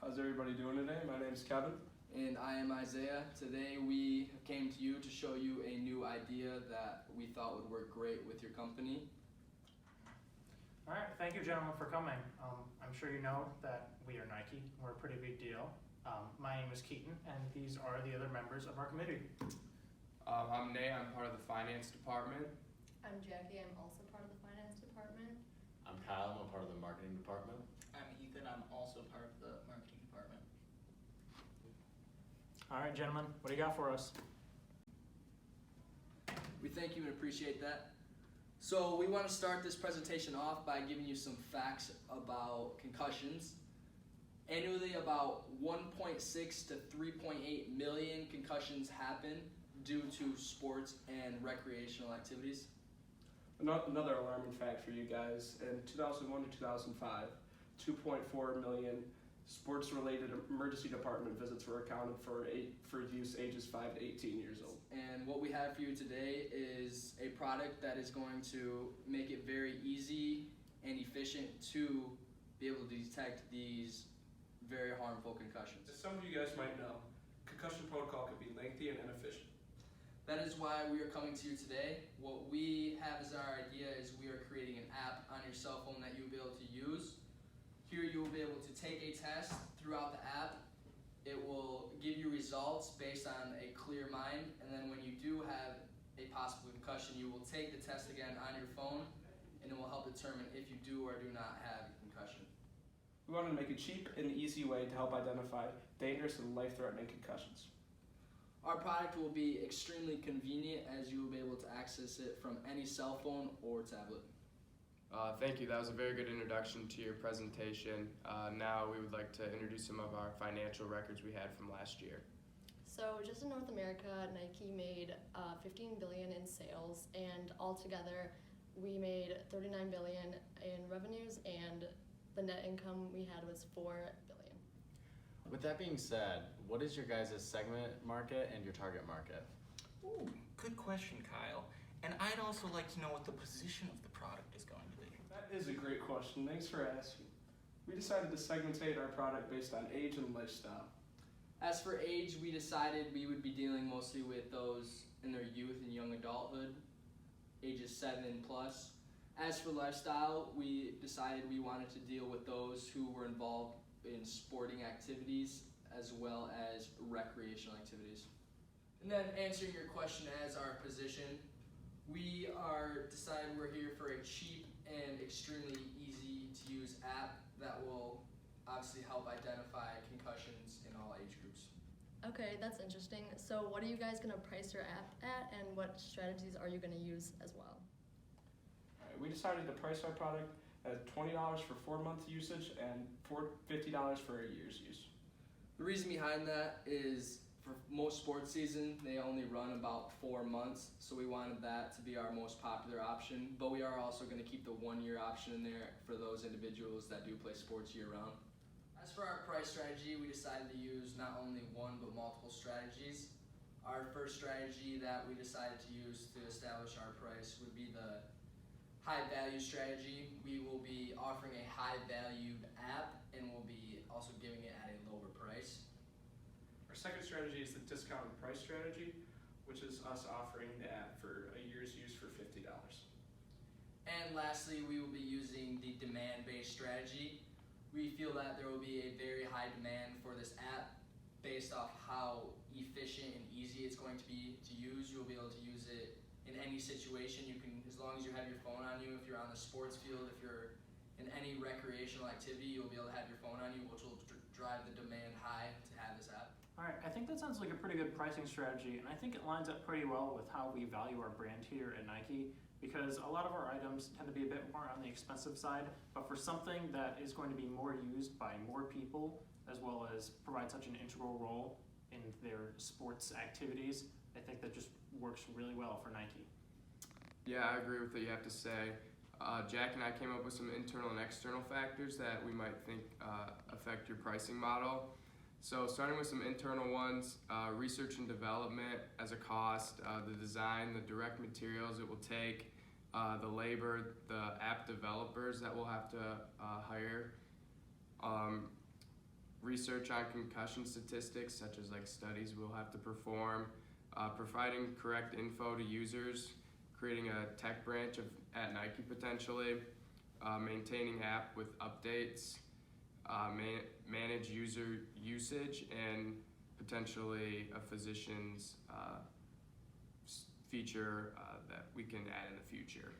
How's everybody doing today? My name is Kevin. And I am Isaiah. Today we came to you to show you a new idea that we thought would work great with your company. All right, thank you gentlemen for coming. I'm sure you know that we are Nike. We're a pretty big deal. My name is Keaton, and these are the other members of our committee. I'm Nate, I'm part of the finance department. I'm Jackie, I'm also part of the finance department. I'm Kyle, I'm a part of the marketing department. I'm Ethan, I'm also part of the marketing department. All right, gentlemen, what do you got for us? We thank you and appreciate that. So we want to start this presentation off by giving you some facts about concussions. Annually, about 1.6 to 3.8 million concussions happen due to sports and recreational activities. Another alarming fact for you guys, in 2001 to 2005, 2.4 million sports-related emergency department visits were accounted for use ages 5 to 18 years old. And what we have for you today is a product that is going to make it very easy and efficient to be able to detect these very harmful concussions. As some of you guys might know, concussion protocol can be lengthy and inefficient. That is why we are coming to you today. What we have as our idea is we are creating an app on your cell phone that you'll be able to use. Here you will be able to take a test throughout the app. It will give you results based on a clear mind, and then when you do have a possible concussion, you will take the test again on your phone, and it will help determine if you do or do not have a concussion. We wanted to make a cheap and easy way to help identify dangerous and life-threatening concussions. Our product will be extremely convenient as you will be able to access it from any cell phone or tablet. Thank you, that was a very good introduction to your presentation. Now we would like to introduce some of our financial records we had from last year. So just in North America, Nike made $15 billion in sales, and altogether we made $39 billion in revenues, and the net income we had was $4 billion. With that being said, what is your guys' segment market and your target market? Ooh, good question, Kyle. And I'd also like to know what the position of the product is going to be. That is a great question. Thanks for asking. We decided to segmentate our product based on age and lifestyle. As for age, we decided we would be dealing mostly with those in their youth and young adulthood, ages 7 plus. As for lifestyle, we decided we wanted to deal with those who were involved in sporting activities as well as recreational activities. And then answering your question as our position, we are decided we're here for a cheap and extremely easy to use app that will obviously help identify concussions in all age groups. Okay, that's interesting. So what are you guys gonna price your app at, and what strategies are you gonna use as well? All right, we decided to price our product at $20 for 4-month usage and $50 for a year's use. The reason behind that is for most sports season, they only run about 4 months, so we wanted that to be our most popular option, but we are also going to keep the 1-year option in there for those individuals that do play sports year-round. As for our price strategy, we decided to use not only one but multiple strategies. Our first strategy that we decided to use to establish our price would be the high value strategy. We will be offering a high valued app, and we'll be also giving it at a lower price. Our second strategy is the discounted price strategy, which is us offering the app for a year's use for $50. And lastly, we will be using the demand-based strategy. We feel that there will be a very high demand for this app based off how efficient and easy it's going to be to use. You'll be able to use it in any situation. You can, as long as you have your phone on you, if you're on the sports field, if you're in any recreational activity, you'll be able to have your phone on you, which will drive the demand high to have this app. All right, I think that sounds like a pretty good pricing strategy, and I think it lines up pretty well with how we value our brand here at Nike, because a lot of our items tend to be a bit more on the expensive side, but for something that is going to be more used by more people, as well as provide such an integral role in their sports activities, I think that just works really well for Nike. Yeah, I agree with what you have to say. Jack and I came up with some internal and external factors that we might think affect your pricing model. So starting with some internal ones, research and development as a cost, the design, the direct materials it will take, the labor, the app developers that we'll have to hire, research on concussion statistics, such as like studies we'll have to perform, providing correct info to users, creating a tech branch at Nike potentially, maintaining app with updates, manage user usage, and potentially a physician's feature that we can add in the future.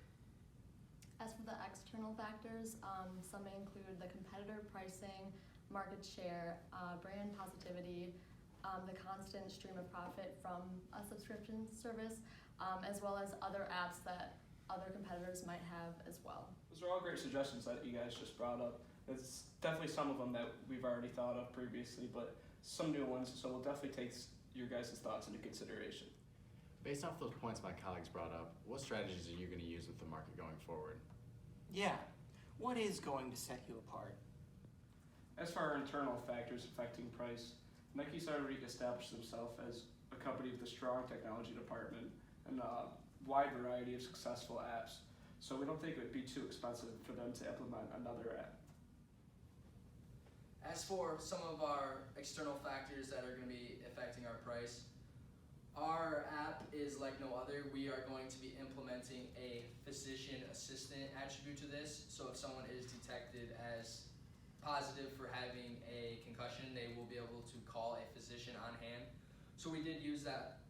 As for the external factors, some may include the competitor pricing, market share, brand positivity, the constant stream of profit from a subscription service, as well as other apps that other competitors might have as well. Those are all great suggestions that you guys just brought up. It's definitely some of them that we've already thought of previously, but some new ones, so we'll definitely take your guys' thoughts into consideration. Based off those points my colleagues brought up, what strategies are you going to use with the market going forward? Yeah. What is going to set you apart? As for our internal factors affecting price, Nike's already established themselves as a company with a strong technology department and a wide variety of successful apps. So we don't think it would be too expensive for them to implement another app. As for some of our external factors that are going to be affecting our price, our app is like no other. We are going to be implementing a physician assistant attribute to this. So if someone is detected as positive for having a concussion, they will be able to call a physician on hand. So we did use that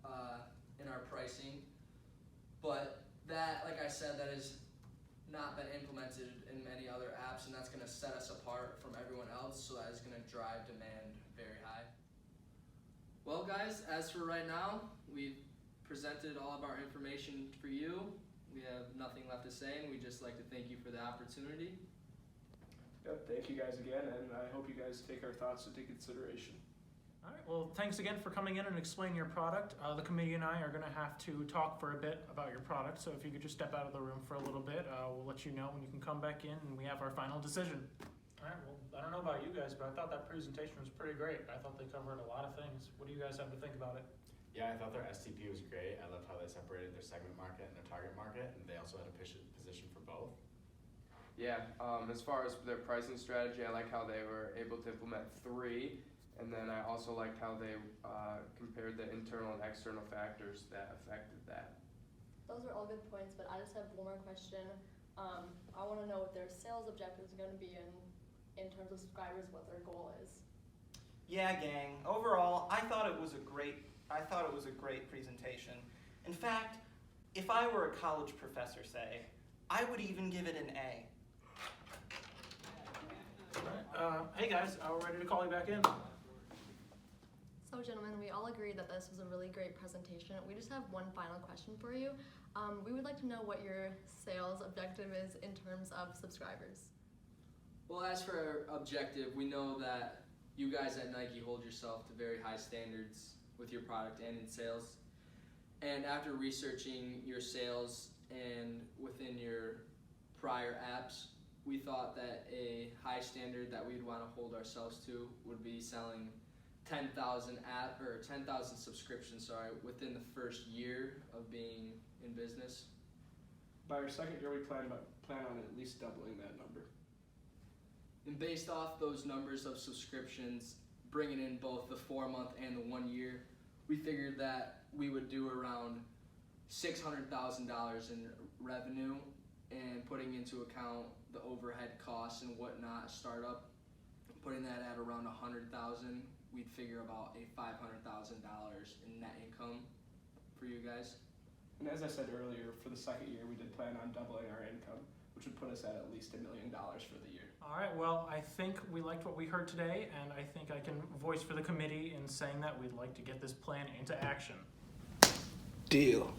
in our pricing, but that, like I said, that has not been implemented in many other apps, and that's going to set us apart from everyone else, so that is going to drive demand very high. Well guys, as for right now, we've presented all of our information for you. We have nothing left to say, and we'd just like to thank you for the opportunity. Yep, thank you guys again, and I hope you guys take our thoughts into consideration. All right, well, thanks again for coming in and explaining your product. The committee and I are going to have to talk for a bit about your product, so if you could just step out of the room for a little bit, we'll let you know when you can come back in and we have our final decision. All right, well, I don't know about you guys, but I thought that presentation was pretty great. I thought they covered a lot of things. What do you guys have to think about it? Yeah, I thought their STP was great. I loved how they separated their segment market and their target market, and they also had a position for both. Yeah, as far as their pricing strategy, I like how they were able to implement 3, and then I also liked how they compared the internal and external factors that affected that. Those are all good points, but I just have one more question. I want to know what their sales objectives are going to be in terms of subscribers, what their goal is. Yeah, gang. Overall, I thought it was a great presentation. In fact, if I were a college professor, say, I would even give it an A. Hey guys, we're ready to call you back in. So gentlemen, we all agree that this was a really great presentation. We just have one final question for you. We would like to know what your sales objective is in terms of subscribers. Well, as for our objective, we know that you guys at Nike hold yourself to very high standards with your product and in sales. And after researching your sales and within your prior apps, we thought that a high standard that we'd want to hold ourselves to would be selling 10,000 subscriptions, within the first year of being in business. By our second year, we plan on at least doubling that number. And based off those numbers of subscriptions, bringing in both the 4-month and the 1 year, we figured that we would do around $600,000 in revenue, and putting into account the overhead costs and whatnot, startup, putting that at around $100,000, we'd figure about a $500,000 in net income for you guys. And as I said earlier, for the second year, we did plan on doubling our income, which would put us at least $1 million for the year. All right, well, I think we liked what we heard today, and I think I can voice for the committee in saying that we'd like to get this plan into action. Deal.